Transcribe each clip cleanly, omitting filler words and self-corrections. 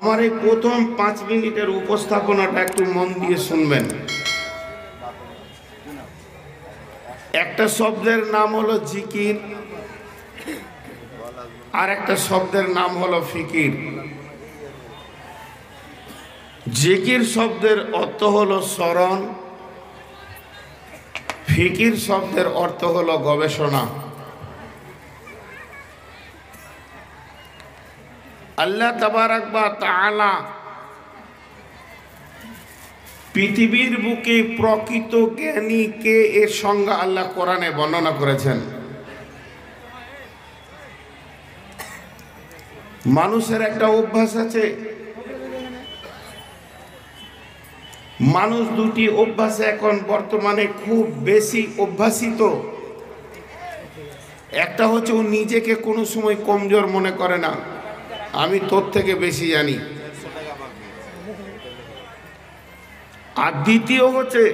আমার এই প্রথম 5 মিনিটের উপস্থাপনাটা একটু মন দিয়ে শুনবেন। একটা শব্দের নাম হলো জিকির, আর একটা শব্দের নাম হলো ফিকির। জিকির শব্দের অর্থ হলো স্মরণ, ফিকির শব্দের অর্থ হলো গবেষণা। আল্লাহ তাবারাক ওয়া তাআলা পৃথিবীর বুকে প্রকৃত জ্ঞানী কে এর সংজ্ঞা আল্লাহ কোরআনে বর্ণনা করেছেন। মানুষের একটা অভ্যাস আছে, মানুষ দুটি অভ্যাসে এখন বর্তমানে খুব বেশি অভ্যাসিত। একটা হচ্ছে ও নিজেকে কোনো সময় কমজোর মনে করে না, আমি তোর থেকে বেশি জানি। আর দ্বিতীয় হচ্ছে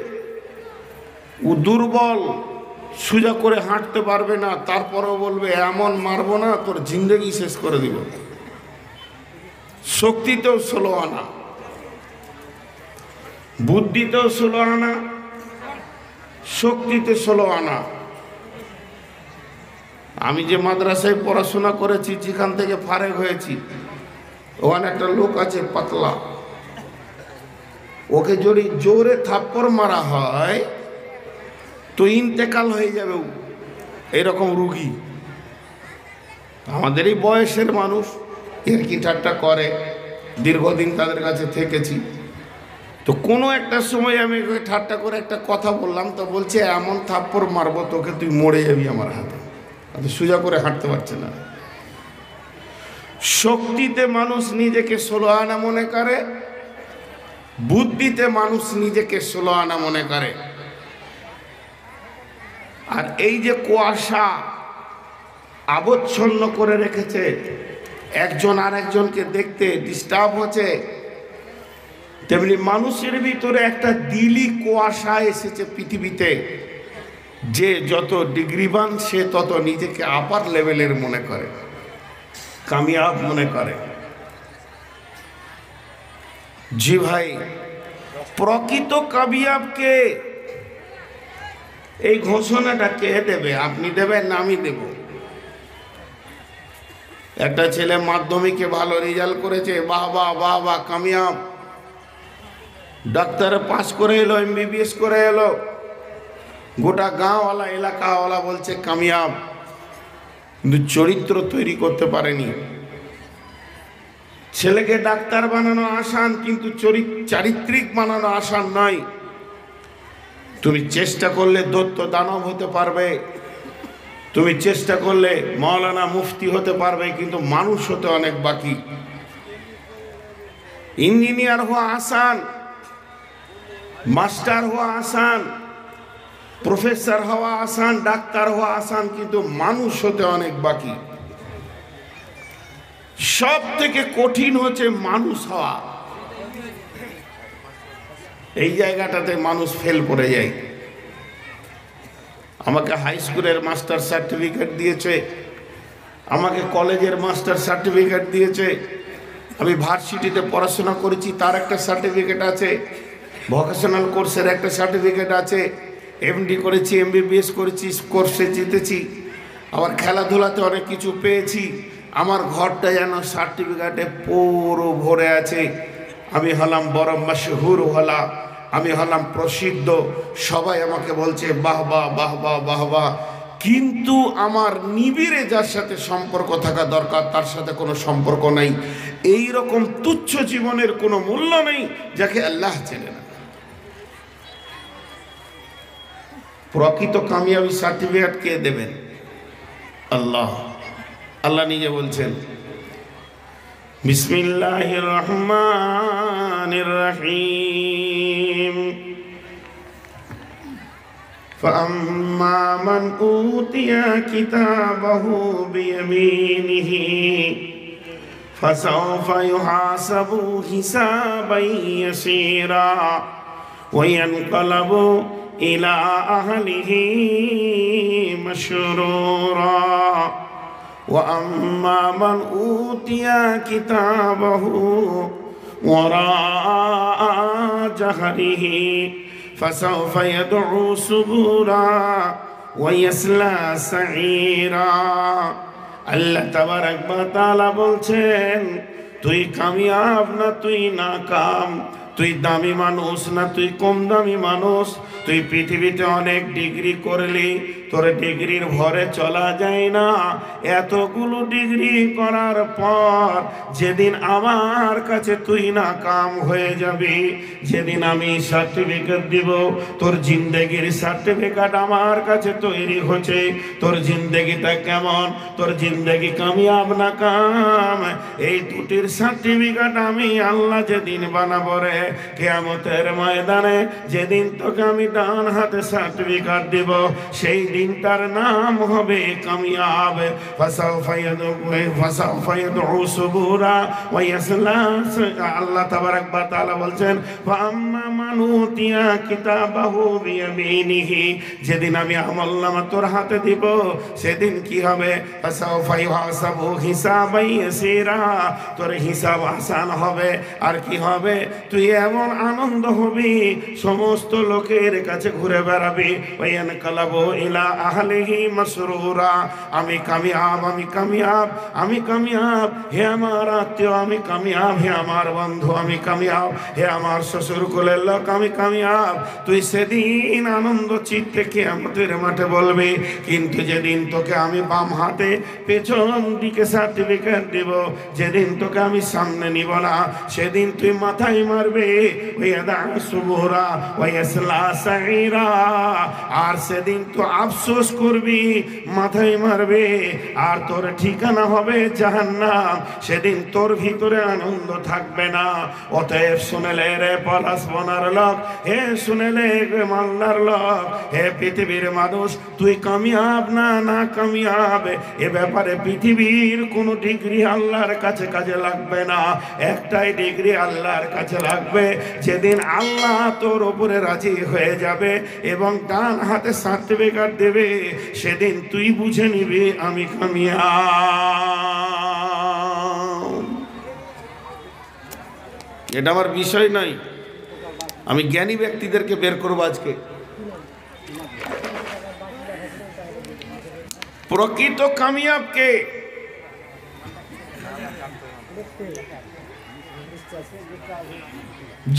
ও দুর্বল, সোজা করে হাঁটতে পারবে না, তারপরেও বলবে এমন মারবো না তোর জিন্দেগি শেষ করে দিব। শক্তিতেও 16 আনা, বুদ্ধিতেও 16 আনা, শক্তিতে 16 আনা। আমি যে মাদ্রাসায় পড়াশোনা করেছি, যেখান থেকে ফারেক হয়েছি, ওখানে একটা লোক আছে পাতলা, ওকে যদি জোরে থাপ্পড় মারা হয় তো ইন্তেকাল হয়ে যাবে, এরকম রুগী। আমাদের এই বয়সের মানুষ এর কি ঠাট্টা করে, দীর্ঘদিন তাদের কাছে থেকেছি। তো কোনো একটা সময় আমি ওকে ঠাট্টা করে একটা কথা বললাম, তো বলছে এমন থাপ্পড় মারবো তোকে, তুই মরে যাবি আমার হাতে। সোজা করে হাঁটতে পারছে না। শক্তিতে মানুষ নিজেকে 16 আনা মনে করে, বুদ্ধিতে মানুষ নিজেকে 16 আনা মনে করে। আর এই যে কুয়াশা আবচ্ছন্ন করে রেখেছে, একজন আর একজনকে দেখতে ডিস্টার্ব হচ্ছে, তেমনি মানুষের ভিতরে একটা দিলি কুয়াশা এসেছে পৃথিবীতে। যে যত ডিগ্রিবান সে তত নিজেকে আপার লেভেলের মনে করে, কামিয়াব মনে করে। জি ভাই, প্রকৃত কামিয়াবকে এই ঘোষণাটা কে দেবে? আপনি দেবেন না আমি দেব? একটা ছেলে মাধ্যমিকে ভালো রেজাল্ট করেছে, বাহ বাহ বাহ বাহ, কামিয়াব। ডাক্তারে পাস করে এলো, MBBS করে এলো, গোটা গাঁওয়ালা এলাকাওয়ালা বলছে কামিয়াব, কিন্তু চরিত্র তৈরি করতে পারেনি। ছেলেকে ডাক্তার বানানো আসান, কিন্তু চারিত্রিক বানানো আসান নয়। তুমি চেষ্টা করলে দৈত্য দানব হতে পারবে, তুমি চেষ্টা করলে মাওলানা মুফতি হতে পারবে, কিন্তু মানুষ হতে অনেক বাকি। ইঞ্জিনিয়ার হওয়া আসান, মাস্টার হওয়া আসান, প্রফেসর হওয়া আসান, ডাক্তার হওয়া আসান, কিন্তু মানুষ হতে অনেক বাকি। সব থেকে কঠিন হচ্ছে মানুষ হওয়া। এই জায়গাটাতে মানুষ ফেল করে যায়। আমাকে হাই স্কুলের মাস্টার সার্টিফিকেট দিয়েছে, আমাকে কলেজের মাস্টার সার্টিফিকেট দিয়েছে, আমি ভার্সিটিতে পড়াশোনা করেছি তার একটা সার্টিফিকেট আছে, ভোকেশনাল কোর্সের একটা সার্টিফিকেট আছে, MD করেছি, MBBS করেছি, কোর্সে জিতেছি, আবার খেলাধুলাতে অনেক কিছু পেয়েছি। আমার ঘরটা যেন সার্টিফিকেটে পুরো ভরে আছে। আমি হলাম বড় মশহুর হলা, আমি হলাম প্রসিদ্ধ, সবাই আমাকে বলছে বাহ বাহ বাহ বাহ বাহ বাহ। কিন্তু আমার নিবিড়ে যার সাথে সম্পর্ক থাকা দরকার তার সাথে কোনো সম্পর্ক নাই। এই রকম তুচ্ছ জীবনের কোনো মূল্য নেই যাকে আল্লাহ চেনে না। প্রকৃত কামিয়াবি সার্টিফিকেট কে দেবেন? আল্লাহ। আল্লাহ নিজে বলছেন, বিসমিল্লাহির রহমানির রহিম, ফাম্মা মান উতিয়া কিতাবাহু বিয়ামিনিহি ফাসাওফা ইউহাসাবু হিসাবান ইয়াসীরা ওয়া ইয়ানকালাবু ইলা আহলিহি মাশরুরা وأما من أوتي كتابه وراء ظهره فسوف يدعو سبورا ويصلى سعيرا আল্লাহ তাবারাক ওয়া তাআলা বলছেন, তুই কামিয়াব না তুই নাকাম, তুই দামি মানুষ না তুই কম দামি মানুষ, তুই পৃথিবীতে অনেক ডিগ্রি করলি, তোর ডিগ্রির ভরে চলা যায় না। এতগুলো ডিগ্রি করার পর যেদিন আমার কাছে তুই নাকাম হয়ে যাবি, যেদিন আমি সার্টিফিকেট দিব, তোর জিন্দেগির সার্টিফিকেট আমার কাছে তৈরি হচ্ছে, তোর জিন্দেগিটা কেমন, তোর জিন্দেগি কামিয়াব না কাম, এই দুটির সার্টিফিকেট আমি আল্লাহ যেদিন বানাবো রে কিয়ামতের ময়দানে, যেদিন তোকে আমি ডান হাতে সার্টিফিকেট দিব, সেই দিনটার নাম হবে কামিয়াব। ফাসাউফা ইয়াদউ সুবুরা ওয়া ইয়াসলা, আল্লাহ তাবারাক ওয়া তাআলা বলছেন, ফাআম্মা মান উতিয়া কিতাবাহু বিয়ামিনিহি, যেদিন আমি আমলনামা তোর হাতে দিব সেদিন কি হবে, ফাসাউফা ইউহাসাবু হিসাবান ইয়াসিরা, তোর হিসাব আসান হবে। আর কি হবে, তুই এমন আনন্দ হবি, সমস্ত লোকের কাছে ঘুরে বেড়াবি, ওয়ায়ানকালাবু ইলা আহলিহি মাসরুরা, আমি কামিয়াব, আমি কামিয়াব, আমি কামিয়াব, হে আমার আত্মীয় আমি কামিয়াব, হে আমার বন্ধু আমি কামিয়াব, হে আমার শ্বশুর কুলের লোক আমি কামিয়াব। তুই সেদিন আনন্দ চিত্তে কিয়ামতের মাঠে বলবি। কিন্তু যেদিন তোকে আমি বাম হাতে পেছন দিকে সার্টিফিকেট দিব, যেদিন তোকে আমি সামনে নিব না, সেদিন তুই মাথায় মারবে সুবুরা ওয়ায়াসলা সাইরা, আর সেদিন তো আফসোস করবি, মাথায় মারবে, আর তোর ঠিকানা হবে জাহান্নাম। সেদিন তোর ভিতরে আনন্দ থাকবে না। অতএব শুনেলে রে পলাশ বনার লোক, হে শুনেলে মাল্লার লোক, হে পৃথিবীর মানুষ, তুই কামিয়াব না না কামিয়াব, এ ব্যাপারে পৃথিবীর কোনো ডিগ্রি আল্লাহর কাছে কাজে লাগবে না। একটাই ডিগ্রি আল্লাহর কাছে লাগবে, যেদিন আল্লাহ তোর উপরে রাজি হয়ে যাবে এবং ডান হাতে সার্টিফিকেট দেবে, সেদিন তুই বুঝে নিবি আমি কামিয়াব। এটা আমার বিষয় নয়, আমি জ্ঞানী ব্যক্তিদেরকে বের করবো আজকে। প্রকৃত কামিয়াব কে?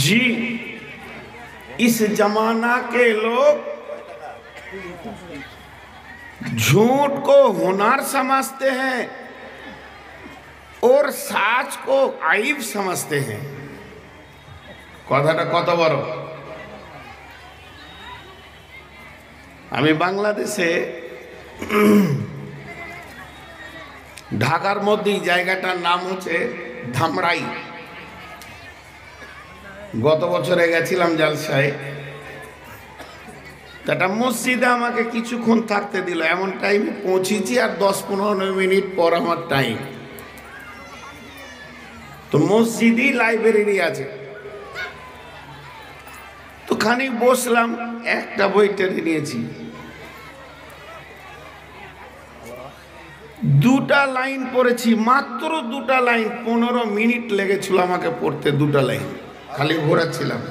जी, इस जमाना के लोग झूठ को हुनर समझते हैं और सच को आइब समझते हैं। কথাটা কত বড়। আমি বাংলাদেশে ঢাকার মধ্যেই জায়গাটার নাম হচ্ছে ধামরাই। গত বছরে গেছিলাম জালসায়, একটা মসজিদে আমাকে কিছুক্ষণ থাকতে দিল, এমন টাইমে পৌঁছেছি আর 10-15 মিনিট পর আমার টাইম। তো মসজিদই লাইব্রেরি আছে, তো খানিক বসলাম, একটা বই টেনে নিয়েছি, দুটা লাইন পড়েছি, মাত্র দুটা লাইন, 15 মিনিট লেগেছিল আমাকে পড়তে দুটা লাইন, খালি ঘোরাচ্ছিলাম।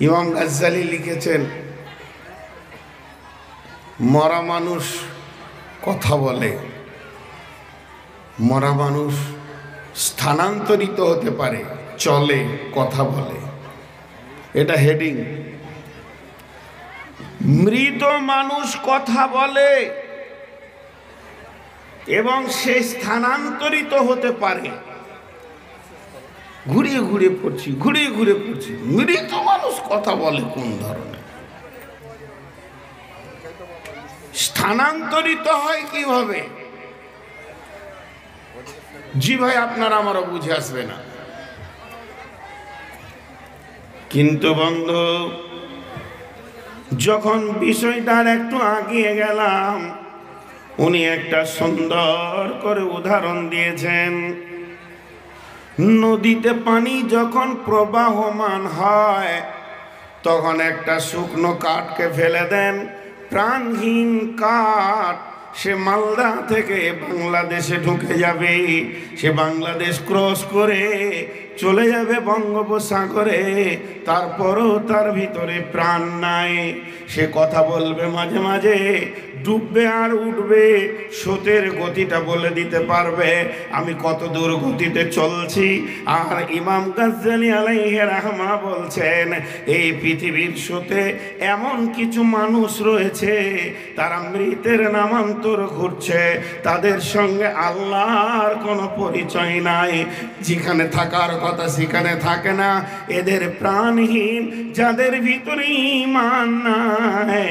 ইমাম গাজ্জালি লিখেছেন, মরা মানুষ কথা বলে, মরা মানুষ স্থানান্তরিত হতে পারে, চলে, কথা বলে। এটা হেডিং। মৃত মানুষ কথা বলে এবং সে স্থানান্তরিত হতে পারে। ঘুরিয়ে ঘুরিয়ে পড়ছি, ঘুরিয়ে ঘুরিয়ে পড়ছি, মৃত মানুষ কথা বলে কোন ধরনের, স্থানান্তরিত হয় কিভাবে? জি ভাই, আপনারা আমারও বুঝে আসবে না। কিন্তু বন্ধু, যখন বিষয়টার একটু আগিয়ে গেলাম, উনি একটা সুন্দর করে উদাহরণ দিয়েছেন। নদীতে পানি যখন প্রবাহমান হয়, তখন একটা শুকনো কাঠকে ফেলে দেন, প্রাণহীন কাঠ সে মালদা থেকে বাংলাদেশে ঢুকে যাবে, সে বাংলাদেশ ক্রস করে চলে যাবে বঙ্গোপসাগরে, তারপরও তার ভিতরে প্রাণ নাই। সে কথা বলবে মাঝে মাঝে, ডুববে আর উঠবে, স্রোতের গতিটা বলে দিতে পারবে আমি কত দূর গতিতে চলছি। আর ইমাম গাজ্জালি আলাইহি রাহমা বলছেন, এই পৃথিবীর স্রোতে এমন কিছু মানুষ রয়েছে তারা মৃতের নামান্তর ঘুরছে, তাদের সঙ্গে আল্লাহর কোনো পরিচয় নাই, যেখানে থাকার কথা সেখানে থাকে না। এদের প্রাণহীন, যাদের ভিতরে ঈমান নাই,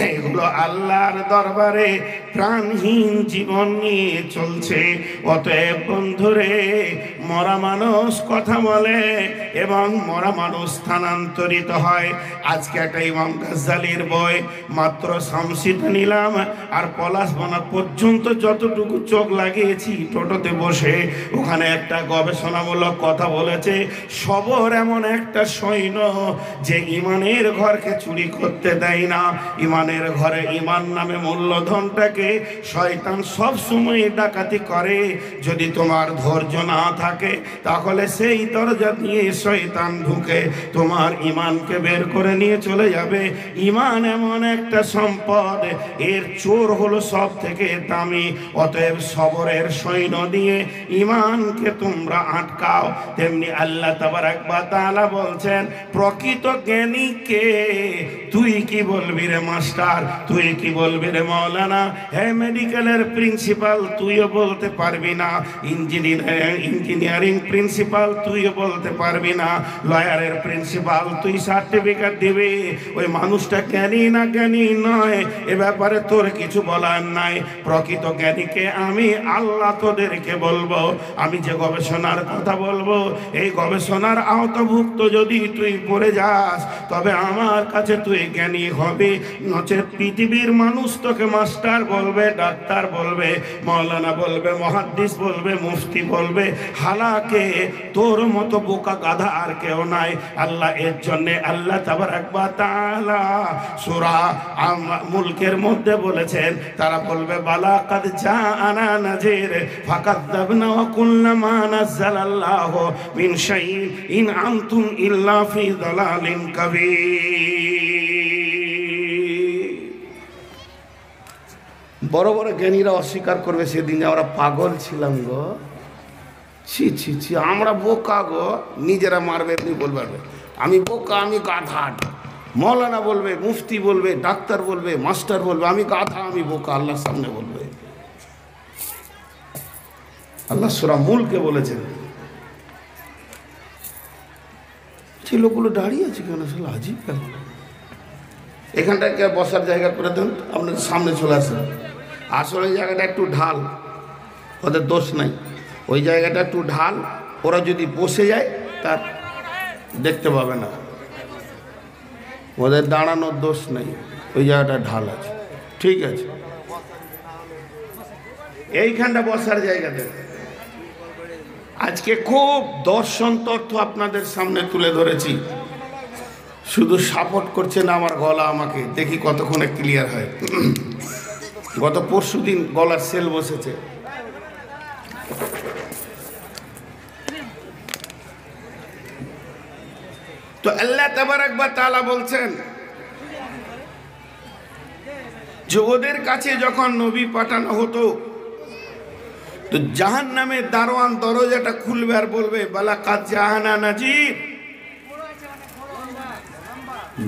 এগুলো আল্লাহর দরবারে প্রাণহীন জীবন নিয়ে চলছে। অতএব বন্ধুরে, মরা মানুষ কথা বলে এবং মরা মানুষ স্থানান্তরিত হয়। আজকে একটা ইমাম গাজ্জালির বই মাত্র শামসিদ নিলাম, আর পলাশবনা পর্যন্ত যতটুকু চোখ লাগিয়েছি টোটোতে বসে, ওখানে একটা গবেষণামূলক কথা বলেছে। সবর এমন একটা সৈন্য যে ইমানের ঘরকে চুরি করতে দেয় না। ইমানের ঘরে ইমান নামে মূল্যধনটাকে শয়তান সব সময় ডাকাতি করে। যদি তোমার ধৈর্য না থাকে তাহলে সেই দরজা দিয়ে শয়তান ঢুকে তোমার ইমানকে বের করে নিয়ে চলে যাবে। ইমান এমন একটা সম্পদ, এর চোর হলো সব থেকে দামি। অতএব সবরের সৈন্য দিয়ে ইমানকে তোমরা আটকাও। তেমনি আল্লাহ তাবারাক ওয়া তাআলা বলছেন, প্রকৃত জ্ঞানীকে তুই কি বলবি রে মাস্টার, তুই কি বলবি রে মাওলানা? হ্যাঁ, মেডিকেলের প্রিন্সিপাল তুইও বলতে পারবি না, ইঞ্জিনিয়ারিং প্রিন্সিপাল তুইও বলতে পারবি না, লয়ারের প্রিন্সিপাল তুই সার্টিফিকেট দিবি। ওই মানুষটা জ্ঞানী না জ্ঞানী নয় এ ব্যাপারে তোর কিছু বলার নাই। প্রকৃত জ্ঞানীকে আমি আল্লাহ তোদেরকে বলবো। আমি যে গবেষণার কথা বলবো, এই গবেষণার আওতাভুক্ত যদি তুই পড়ে যাস তবে আমার কাছে তুই জ্ঞানী হবে। নচেত পৃথিবীর মানুষ তোকে মাস্টার বলবে, ডাক্তার বলবে, মাওলানা বলবে, মুহাদ্দিস বলবে, মুফতি বলবে। হালাকে তোর মতো বোকা গাধা আর কেউ নাই। আল্লাহ এর জন্যে আল্লাহ তাবারাক ওয়া তাআলা সূরা মুলকের মধ্যে বলেছেন, তারা বলবে বালা কাদ জাআনা নাযীর ফাকাযযাবনা ওয়া কুলনা মা নাযালাল্লাহু মিন শাইইন ইন আনতুম ইল্লা ফি যালালিন কাবীর। বড় বড় জ্ঞানীরা অস্বীকার করবে সেদিন আমরা পাগল ছিলাম গো, ছি ছি ছি, আমরা বোকা গো। নিজেরা মারবে, তুমি বলবে আমি বোকা, আমি গাধা। মৌলানা বলবে, মুফতি বলবে, ডাক্তার বলবে, মাস্টার বলবে আমি গাধা, আমি বোকা, আল্লাহর সামনে বলবে। আল্লাহ সূরা মুলকে বলেছেন। যে লোকগুলো দাঁড়িয়ে আছে কেন, আসলে আজীব কেন? এখানটাকে বসার জায়গা করে দেন, আপনার সামনে চলে আসেন। আসলে ওই জায়গাটা একটু ঢাল, ওদের দোষ নাই। ওই জায়গাটা একটু ঢাল, ওরা যদি বসে যায় তার দেখতে পাবে না, ওদের দাঁড়ানোর দোষ নেই, ওই জায়গাটা ঢাল আছে, ঠিক আছে। এইখানটা বসার জায়গাতে আজকে খুব দর্শন তথ্য আপনাদের সামনে তুলে ধরেছি। শুধু সাপোর্ট করছে না আমার গলা, আমাকে দেখি কতক্ষণে ক্লিয়ার হয়। গত পরশু দিন গলার সেল বসেছে। তো আল্লাহ তাবারাক ওয়া তাআলা বলছেন যে ওদের কাছে যখন নবী পাঠানো হতো তো জাহান্নামের দারোয়ান দরজাটা খুলবে আর বলবে বালা কাদ জাহানা নাজির।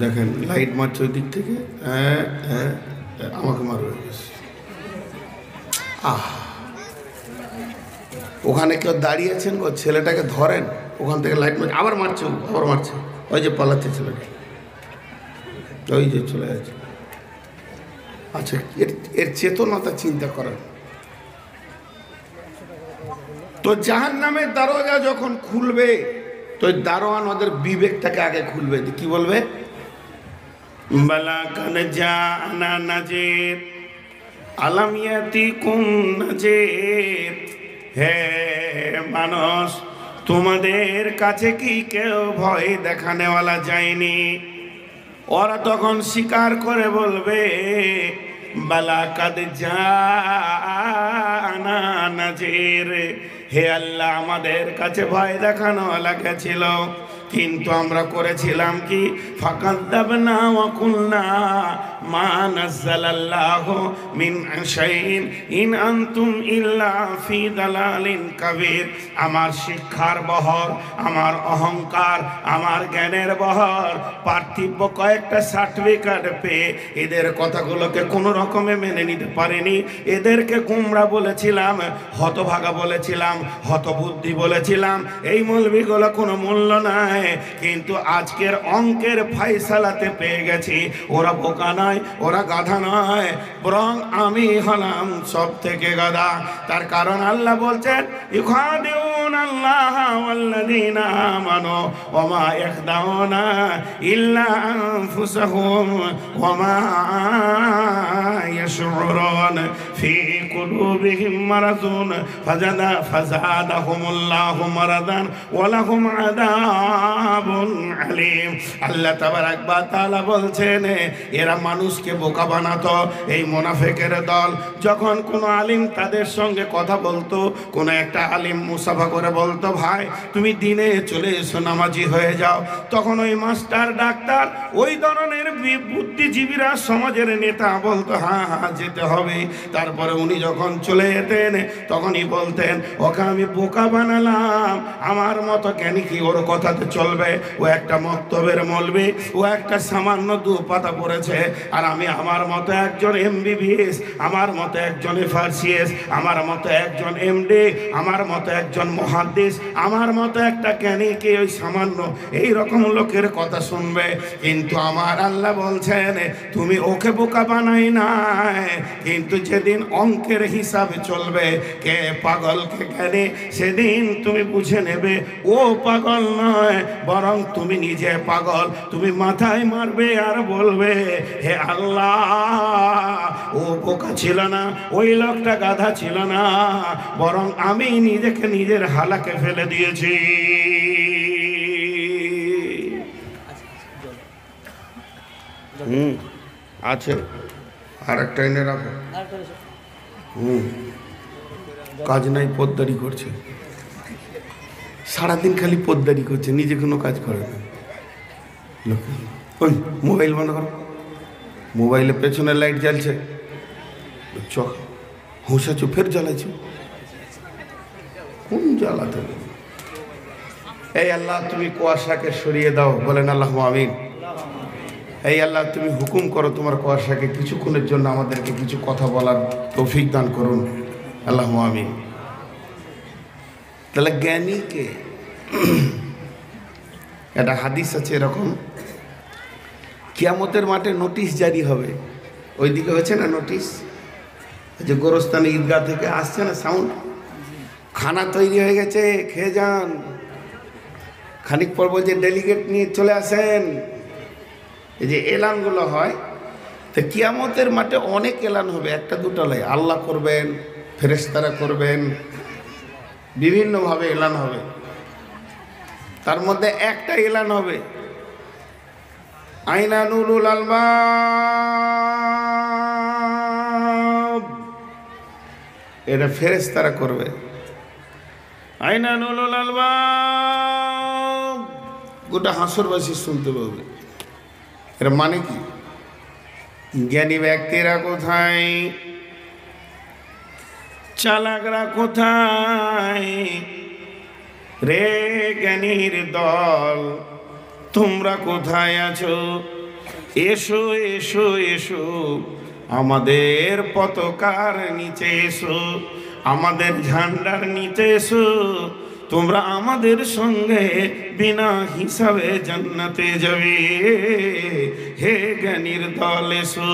দেখেন লাইট মারছে ওই দিক থেকে, হ্যাঁ হ্যাঁ আমাকে মারবে। ওখানে কেউ দাঁড়িয়েছেন গো, ছেলেটাকে ধরেন, ওখান থেকে লাইট মারছে, আবার মারছে, আবার মারছে, ওই যে পালাচ্ছে ছেলেটা, ওই যে চলে যাচ্ছে। আচ্ছা, এর চেতনতা চিন্তা করেন তো। জাহান্নামের দরজা যখন খুলবে তো দারোয়ান ওদের বিবেকটাকে আগে খুলবে, কি বলবে? বালা কাদ জাআনা নাযীর আলাম ইয়াতিকুম নাযীর। হে মানুষ, তোমাদের কাছে কি কেউ ভয় দেখানেওয়ালা যায়নি? ওরা তখন স্বীকার করে বলবে বালা কাদ জানা নাজির, হে আল্লাহ আমাদের কাছে ভয় দেখানো লেগেছিল, কিন্তু আমরা করেছিলাম কি, ফাকাদ্দাবনা ওয়া কুলনা মা নাযালাল্লাহু মিন শাইইন ইন আনতুম ইল্লা ফি দালালিন কাবীর। আমার শিক্ষার বহর, আমার অহংকার, আমার জ্ঞানের বহর, পার্থিব কয়েকটা সার্টিফিকেট পেয়ে এদের কথাগুলোকে কোনো রকমে মেনে নিতে পারিনি। এদেরকে গুমরা বলেছিলাম, হতভাগা বলেছিলাম, হতবুদ্ধি বলেছিলাম, এই মৌলবীগুলো কোনো মূল্য নাই। কিন্তু আজকের অঙ্কের ফায়সালাতে পেয়ে গেছি ওরা বোকা নয়, ওরা গাধা নয়, বরং আমি হলাম সব থেকে গাধা। তার কারণ আল্লাহ বলছেন, ইউখাদিউন আল্লাহ ওয়াল্লাযীনা আমানু ওয়া মা ইয়াখদাউনা ইল্লা আনফুসাহুম ওয়া মা ইয়াশউরুন ফি কুলুবিহিম মারাদুন ফাযাদাহুমুল্লাহু মারাদান ওয়া লাহুম আযাবুন আলীম। আল্লাহ তাবারাক ওয়া তাআলা বলছেন, এরা মানুষকে বোকা বানাতো। এই মুনাফিকের দল যখন কোনো আলিম তাদের সঙ্গে কথা বলতো, কোনো একটা আলিম মুসাফা করে বলতো, ভাই তুমি দিনে চলে এসো, নামাজি হয়ে যাও, তখন ওই মাস্টার, ডাক্তার, ওই ধরনের বুদ্ধিজীবীরা, সমাজের নেতা বলতো, হ্যাঁ হ্যাঁ যেতে হবে। তারপরে উনি যখন চলে যেতেন তখনই বলতেন, ওকে আমি বোকা বানালাম, আমার মতো জ্ঞানী কি ওর কথাতে চলবে? ও একটা মক্তবের মৌলবি, ও একটা সামান্য দু পাতা পড়েছে, আর আমি আমার মতো একজন MBBS, আমার মতো একজন FRCS, আমার মতো একজন MD, আমার মতো একজন মুহাদ্দিস, আমার মতো একটা জ্ঞানী কি ওই সামান্য এই রকম লোকের কথা শুনবে? কিন্তু আমার আল্লাহ বলছেন, তুমি ওকে বোকা বানাই নাই, কিন্তু যেদিন অঙ্কের হিসাবে চলবে কে পাগল কে জ্ঞানী, সেদিন তুমি বুঝে নেবে ও পাগল নয়, বরং তুমি নিজে পাগল। তুমি মাথায় মারবে আর বলবে, হে আল্লাহ, ও বোকা ছিল না, ওই লোকটা গাধা ছিল না, বরং আমি নিজেকে নিজের হালাকে ফেলে দিয়েছি। আছে আর একটা এনে রাখো। কাজ নাই, পোদ্দারি করছে সারাদিন, খালি পোদ্দারি করছে, নিজে কোনো কাজ করে না। ওই মোবাইল বন্ধ করো, মোবাইলের পেছনে লাইট জ্বলছে, চোখ হুঁসাছো, ফের জ্বালাইছো, কোন জ্বালাতে? এই আল্লাহ তুমি কুয়াশাকে সরিয়ে দাও, বলেন আল্লাহ আমিন। এই আল্লাহ তুমি হুকুম করো, তোমার কুয়াশাকে কিছুক্ষণের জন্য আমাদেরকে কিছু কথা বলার তৌফিক দান করুন, আল্লাহ আমিন। তাহলে জ্ঞানীকে, একটা হাদিস আছে এরকম, কিয়ামতের মাঠে নোটিশ জারি হবে। ওইদিকে হয়েছে না নোটিশ, যে গোরস্থানে ঈদগাহ থেকে আসছে না সাউন্ড, খানা তৈরি হয়ে গেছে, খেয়ে যান। খানিক পর বলছে ডেলিগেট নিয়ে চলে আসেন। এই যে এলানগুলো হয়, তো কিয়ামতের মাঠে অনেক এলান হবে, একটা দুটো নয়, আল্লাহ করবেন, ফেরেশতারা করবেন, বিভিন্নভাবে এলান হবে। তার মধ্যে একটা এলান হবে, আইনা নুরুল আলবাব, এটা ফেরেশতারা করবে। আইনা নুরুল আলবাব, গোটা হাসরবাসী শুনতে পাবে। এর মানে কি? জ্ঞানী ব্যক্তিরা কোথায়, চালাকরা কোথায়? রে জ্ঞানীর দল, তোমরা কোথায় আছো? এসো এসো এসো, আমাদের পতাকার নিচে এসো, আমাদের ঝান্ডার নিচে এসো, তোমরা আমাদের সঙ্গে বিনা হিসাবে জান্নাতে যাবে। হে জ্ঞানীর দল এসো।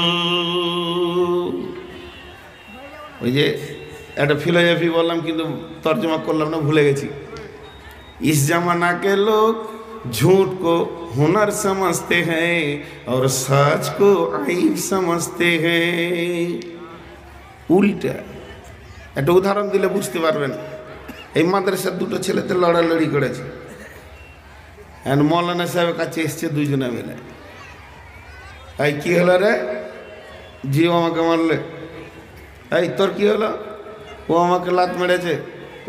ওই যে একটা ফিলোসফি বললাম, কিন্তু তর্জমা করলাম না, ভুলে গেছি। इस जमाना के लोग झूठ को हुनर समझते हैं और सच को आइब समझते हैं। উল্টা একটা উদাহরণ দিলে বুঝতে পারবেন। এই মাদ্রাসার দুটো ছেলেতে লড়ালড়ি করেছে, আর মৌলানা সাহেবের কাছে এসছে দুইজনে মিলে। এই কি হলো রে? জিও আমাকে মারলে, এই তোর কি হলো? ও আমাকে লাত মেরেছে,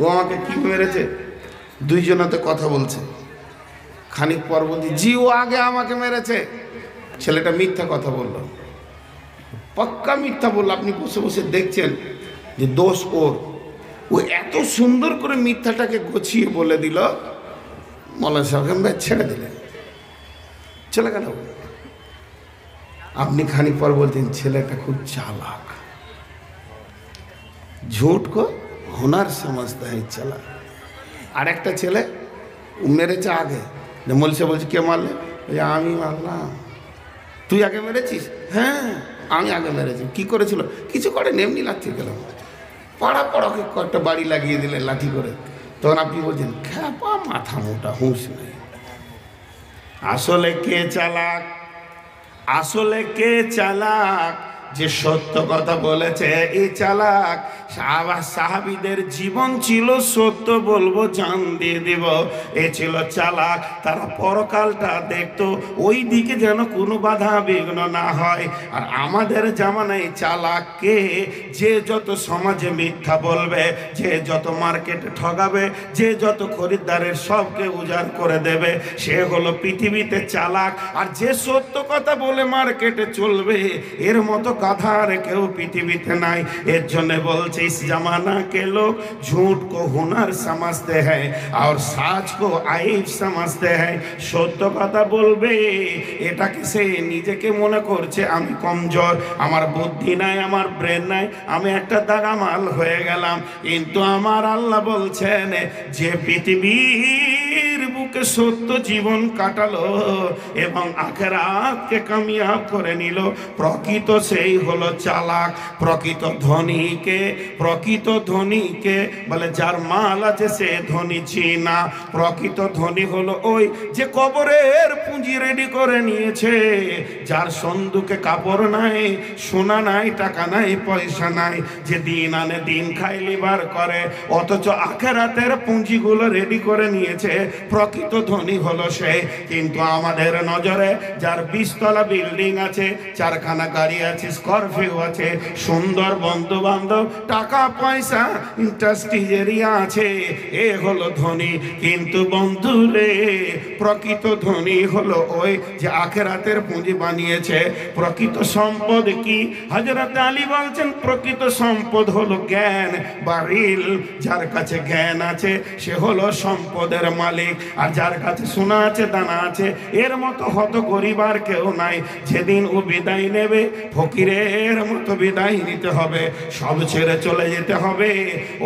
ও আমাকে কি মেরেছে, দুইজনাতে কথা বলছে। খানিক পর বলছি জিও আগে আমাকে মেরেছে। ছেলেটা মিথ্যা কথা বলল, পাক্কা মিথ্যা বলল। আপনি বসে বসে দেখছেন যে দোষ ওর। ও এত সুন্দর করে মিথ্যাটাকে গুছিয়ে বলে দিল, মৌলানা সাহেবকে ছেড়ে দিলেন। চলে গেল। আপনি খানিক পর বলছেন ছেলেটা খুব চালাক, झूठ को हुनर समझता है চালাক। আর একটা ছেলে মেরেছে আগে, বলছে কে মারলে? আমি মারলাম। তুই আগে মেরেছিস? হ্যাঁ আমি আগে মেরেছি। কি করেছিল? কিছু করে এমনি লাথি গেলাম। পাড়া পড়াকে কয়েকটা বাড়ি লাগিয়ে দিলে লাঠি করে। তখন আপনি বলছেন খ্যাপা মাথা মোটা, হুঁশ নেই। আসলে কে চালাক? আসলে কে চালাক? যে সত্য কথা বলেছে এই চালাক। সাহাবীদের জীবন ছিল সত্য বলবো জান দিয়ে দিব, এ ছিল চালাক। তারা পরকালটা দেখতো, ওই দিকে যেন কোনো বাধা বিঘ্ন না হয়। আর আমাদের জামানায় চালাক কে? যে যত সমাজে মিথ্যা বলবে, যে যত মার্কেটে ঠগাবে, যে যত খরিদ্দারের সবকে উজাড় করে দেবে, সে হলো পৃথিবীতে চালাক। আর যে সত্য কথা বলে মার্কেটে চলবে, এর মতো গাধা আর কেউ পৃথিবীতে নাই। এর জন্য বলছে इस जमाना के लोग झूठ को हुनर समझते हैं और सच को आइब समझते हैं। সত্য কথা বলবে এটাকে সে নিজেকে মনে করছে আমি কমজোর, আমার বুদ্ধি নাই, আমার ব্রেন নাই, আমি একটা দাগামাল হয়ে গেলাম। কিন্তু আমার আল্লাহ বলছেন যে পৃথিবীর বুকে সত্য জীবন কাটালো এবং আখিরাতকে কামিয়াব করে নিল, প্রকৃত সেই হলো চালাক। প্রকৃত ধনীকে, প্রকৃত ধনীকে বলে যার মাল আছে সে ধনী চিনা। প্রকৃত ধনী হলো ওই যে কবরের পুঁজি রেডি করে নিয়েছে, যার সন্দুকে কাপড় নাই, সোনা নাই, টাকা নাই, পয়সা নাই, যে দিন আনে দিন খায় লিবার করে, অথচ আখিরাতের পুঁজিগুলো রেডি করে নিয়েছে। প্রকৃত ধনী হলো সে। কিন্তু আমাদের নজরে যার 20 তলা বিল্ডিং আছে, 4খানা গাড়ি আছে, স্করপিও আছে, সুন্দর বন্ধু বান্ধব, টাকা পয়সা, ইন্ডাস্ট্রিজ এরিয়া আছে, এ হলো ধনী। কিন্তু বন্ধুরে প্রকৃত ধনী হলো ওই যে আখিরাতের পুঁজি বানিয়েছে। প্রকৃত সম্পদ কি? হযরত আলী বলছেন প্রকৃত সম্পদ হলো জ্ঞান বা ইলম। যার কাছে জ্ঞান আছে সে হলো সম্পদের মালিক। আর যার কাছে সোনা আছে, দানা আছে, এর মতো হত গরিব আর কেউ নাই। যেদিন ও বিদায় নেবে, ফকিরের মতো বিদায় নিতে হবে, সব ছেড়ে চলে যেতে হবে।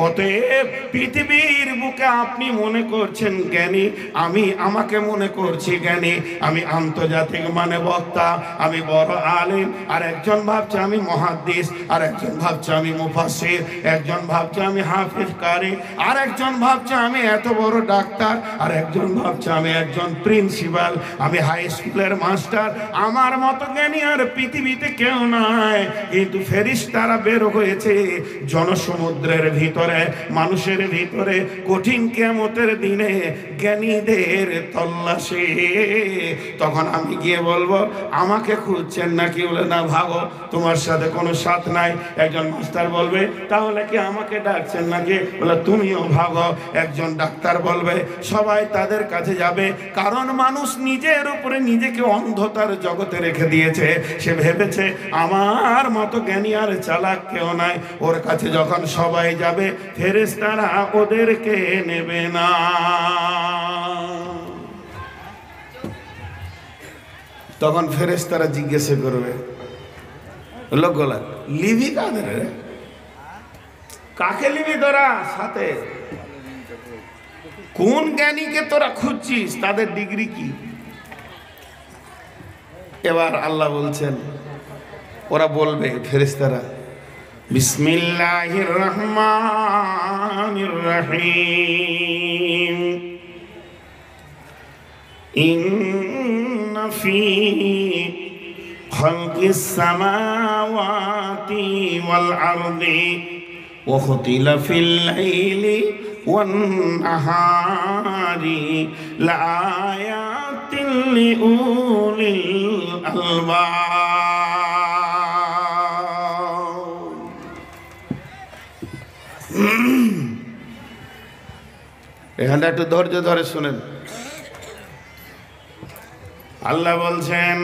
অতএব পৃথিবীর বুকে আপনি মনে করছেন জ্ঞানী, আমি আমাকে মনে করছি জ্ঞানী, আমি আন্তর্জাতিক মানে বক্তা, আমি বড় আলেম, আর একজন ভাবছে আমি মুহাদ্দিস, আর একজন ভাবছে আমি মুফাসসির, একজন ভাবছে আমি হাফিজ কারি, আর একজন ভাবছে আমি এত বড় ডাক্তার, আর একজন ভাবছে আমি একজন প্রিন্সিপাল, আমি হাই স্কুলের মাস্টার। আমার মতো জ্ঞানী আর পৃথিবীতে কেউ নাই। কিন্তু ফেরেশতারা বের হয়েছে জনসমুদ্রের ভিতরে, মানুষের ভিতরে, কঠিন কিয়ামতের দিনে জ্ঞানীদের তল্লাশি। তখন আমি গিয়ে বলবো আমাকে খুঁজছেন নাকি? বলে না ভাগো, তোমার সাথে কোনো সাথ নাই। একজন মাস্টার বলবে তাহলে কি আমাকে ডাকছেন নাকি? বলে তুমিও ভাগো। একজন ডাক্তার বলবে, সবাই তাদের কাছে যাবে। কারণ মানুষ নিজের উপরে নিজেকে অন্ধতার জগতে রেখে দিয়েছে। সে ভেবেছে আমার মতো জ্ঞানী আর চালাক কেউ নাই। ওর কাছে যখন সবাই যাবে, ফেরেশতারা ওদেরকে নেবে না। তখন ফেরেশতারা জিজ্ঞাসা করবে, লোকগুলা লিবি কাদের? কাকে লিবি তোরা সাথে? কোন জ্ঞানীকে তোরা খুঁজছিস? তাদের ডিগ্রি কি? এবার আল্লাহ বলছেন, ওরা বলবে ফেরেশতারা, বিসমিল্লাহির রহমানির রহিম, ইন্না ফি খালকিস সামাওয়াতি ওয়াল আরদি ওয়া ইখতিলাফিল লাইলি ওয়ান নাহারি লাআয়াতিন লিউলিল আলবাব। এখানটা একটু ধৈর্য ধরে শুনেন। আল্লাহ বলছেন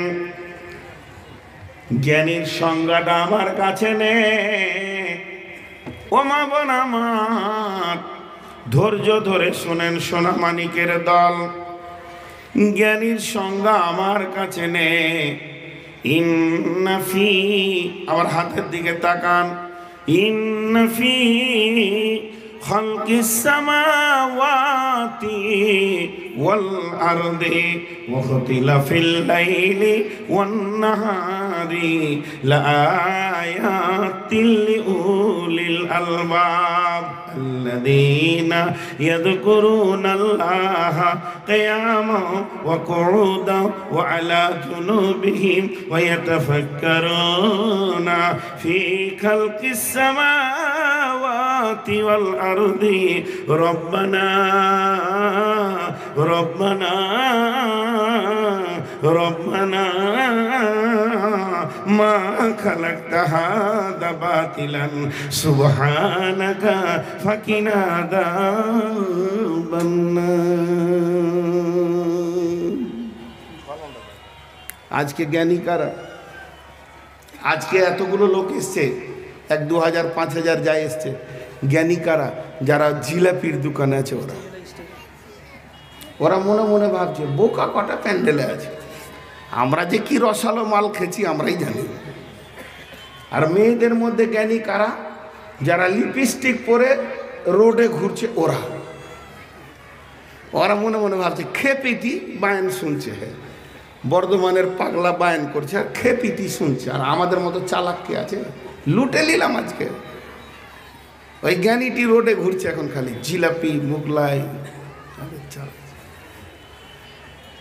জ্ঞানীর সংজ্ঞাটা আমার কাছে নে ও মা বোন আমার, ধৈর্য ধরে শুনেন সোনা মানিকের দল। জ্ঞানীর সংজ্ঞা আমার কাছে নে। ইন্নাফি, আমার হাতের দিকে তাকান, ইন্নাফি খালকিস সামাওয়াতি ওয়াল আরদি ওয়া ইখতিলাফিল লাইলি ওয়ান নাহারি লাআয়াতিল লিউলিল আলবাব আল্লাযীনা ইয়াযকুরুনাল্লাহা কিয়ামান ওয়া কুউদান ওয়া আলা জুনুবিহিম ওয়া ইয়াতাফাক্কারুনা ফী খালকিস সামাওয়াতি ওয়াল আরদি রব্বানা রব্বানা রব্বানা মা খালাকতা হাযা বাতিলান সুবহানাকা ফাকিনা আযাবান নার। আজকে জ্ঞানী কারা? আজকে এতগুলো লোক এসছে, 1-2,000 5,000 যায় এসছে। জ্ঞানী কারা? যারা জিলাপির দোকানে আছে, ওরা মনে মনে ভাবছে বোকা কটা প্যান্ডেলে আছে, আমরা যে কি রসালো মাল খেয়েছি আমরাই জানি। আর মেয়েদের মধ্যে জ্ঞানী কারা? যারা লিপস্টিক পরে রোডে ঘুরছে, ওরা মনে মনে ভাবছে খেপিটি বায়ান শুনছে, বর্ধমানের পাগলা বায়ান করছে আর খেপিটি শুনছে। আর আমাদের মতো চালাক কে আছে? লুটে নিলাম আজকে। ওই জ্ঞানীটি রোডে ঘুরছে এখন খালি জিলাপি মুগলাই।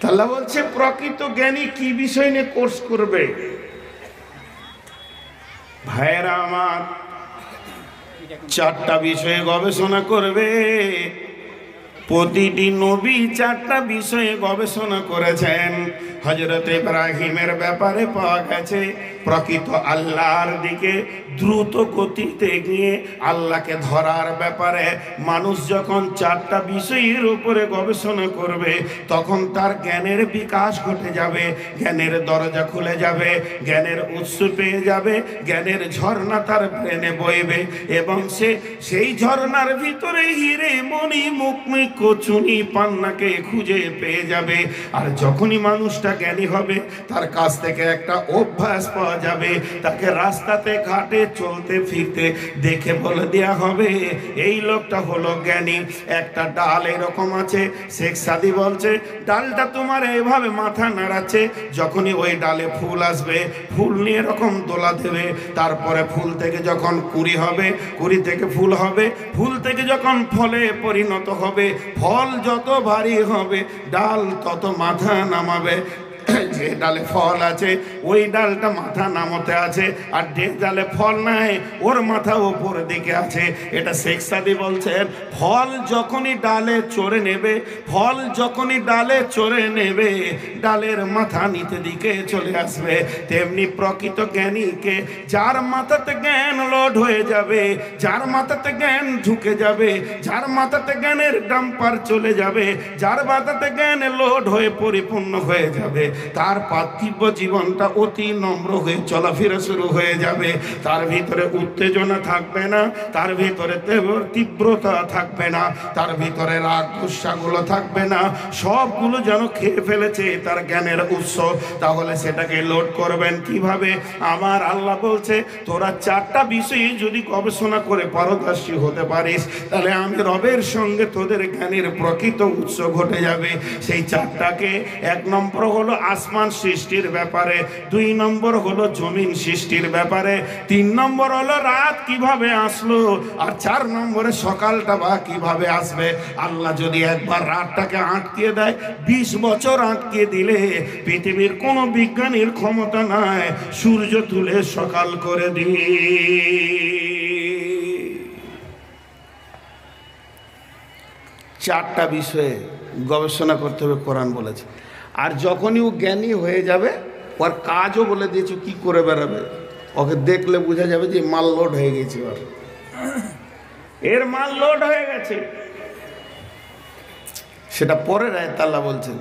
আল্লাহ বলছে প্রকৃত জ্ঞানী কি বিষয় নিয়ে কোর্স করবে? ভাইয়েরা আমার, 4টা বিষয়ে গবেষণা করবে। প্রতিটি নবী 4টা বিষয়ে গবেষণা করেছেন। হযরত ইব্রাহিমের ব্যাপারে পাওয়া গেছে প্রকৃত আল্লাহর দিকে দ্রুত গতিতে গিয়ে আল্লাহকে ধরার ব্যাপারে মানুষ যখন 4টা বিষয়ের উপরে গবেষণা করবে তখন তার জ্ঞানের বিকাশ ঘটে যাবে, জ্ঞানের দরজা খুলে যাবে, জ্ঞানের উৎস পেয়ে যাবে, জ্ঞানের ঝর্ণা তার ব্রেনে বইবে এবং সে সেই ঝর্ণার ভিতরে হিরে মণি মুক্তি কচুনি পান্নাকে খুঁজে পেয়ে যাবে। আর যখনই মানুষটা জ্ঞানী হবে তার কাছ থেকে একটা অভ্যাস পাওয়া যাবে, তাকে রাস্তাতে ঘাটে চলতে ফিরতে দেখে বলে দেয়া হবে এই লোকটা হলো জ্ঞানী। একটা ডাল এরকম আছে, শেখ সাদি বলছে ডালটা তোমার এইভাবে মাথা নাড়াচ্ছে, যখনই ওই ডালে ফুল আসবে ফুল নিয়ে এরকম দোলা দেবে, তারপরে ফুল থেকে যখন কুড়ি হবে, কুড়ি থেকে ফুল হবে, ফুল থেকে যখন ফলে পরিণত হবে, ফল যত ভারী হবে ডাল তত মাথা নামাবে। যে ডালে ফল আছে ওই ডালটা মাথা নামতে আছে, আর যে ডালে ফল নাই ওর মাথা ওপর দিকে আছে। এটা শেখ সাদি বলছেন ফল যখনই ডালে চড়ে নেবে, ফল যখনই ডালে চড়ে নেবে ডালের মাথা নিচে দিকে চলে আসবে। তেমনি প্রকৃত জ্ঞানীকে যার মাথাতে জ্ঞান লোড হয়ে যাবে, যার মাথাতে জ্ঞান ঢুকে যাবে, যার মাথাতে জ্ঞানের ডাম্পার চলে যাবে, যার মাথাতে জ্ঞান লোড হয়ে পরিপূর্ণ হয়ে যাবে, তার পার্থিব জীবনটা অতি নম্র হয়ে চলাফেরা শুরু হয়ে যাবে। তার ভিতরে উত্তেজনা থাকবে না, তার ভিতরে তীব্রতা থাকবে না, তার ভিতরে রাগ গুসাগুলো থাকবে না, সবগুলো যেন খেয়ে ফেলেছে তার জ্ঞানের উৎস। তাহলে সেটাকে লোড করবেন কিভাবে? আমার আল্লাহ বলছে তোরা 4টা বিষয়ে যদি গবেষণা করে পারদর্শী হতে পারিস তাহলে আমি রবের সঙ্গে তোদের জ্ঞানের প্রকৃত উৎস ঘটে যাবে। সেই 4টাকে 1 নম্বর হলো আসমান সৃষ্টির ব্যাপারে, 2 নম্বর হলো জমিন সৃষ্টির ব্যাপারে, 3 নম্বর হলো রাত কিভাবে আসলো, আর 4 নম্বরে সকালটা বা কিভাবে আসবে। আল্লাহ যদি একবার রাতটাকে আটকে দেয়, 20 বছর আটকে দিলে পৃথিবীর কোনো বিজ্ঞানীর ক্ষমতা নাই সূর্য তুলে সকাল করে দিয়ে। 4টা বিষয়ে গবেষণা করতে হবে কোরআন বলেছে। আর যখনই ও জ্ঞানী হয়ে যাবে ওর কাজও বলে দিয়েছো কি করে বেড়াবে, ওকে দেখলে বোঝা যাবে যে মাল লোড হয়ে গেছে, এর মাল লোড হয়ে গেছে। সেটা পরের আয়াত আল্লাহ বলছেন।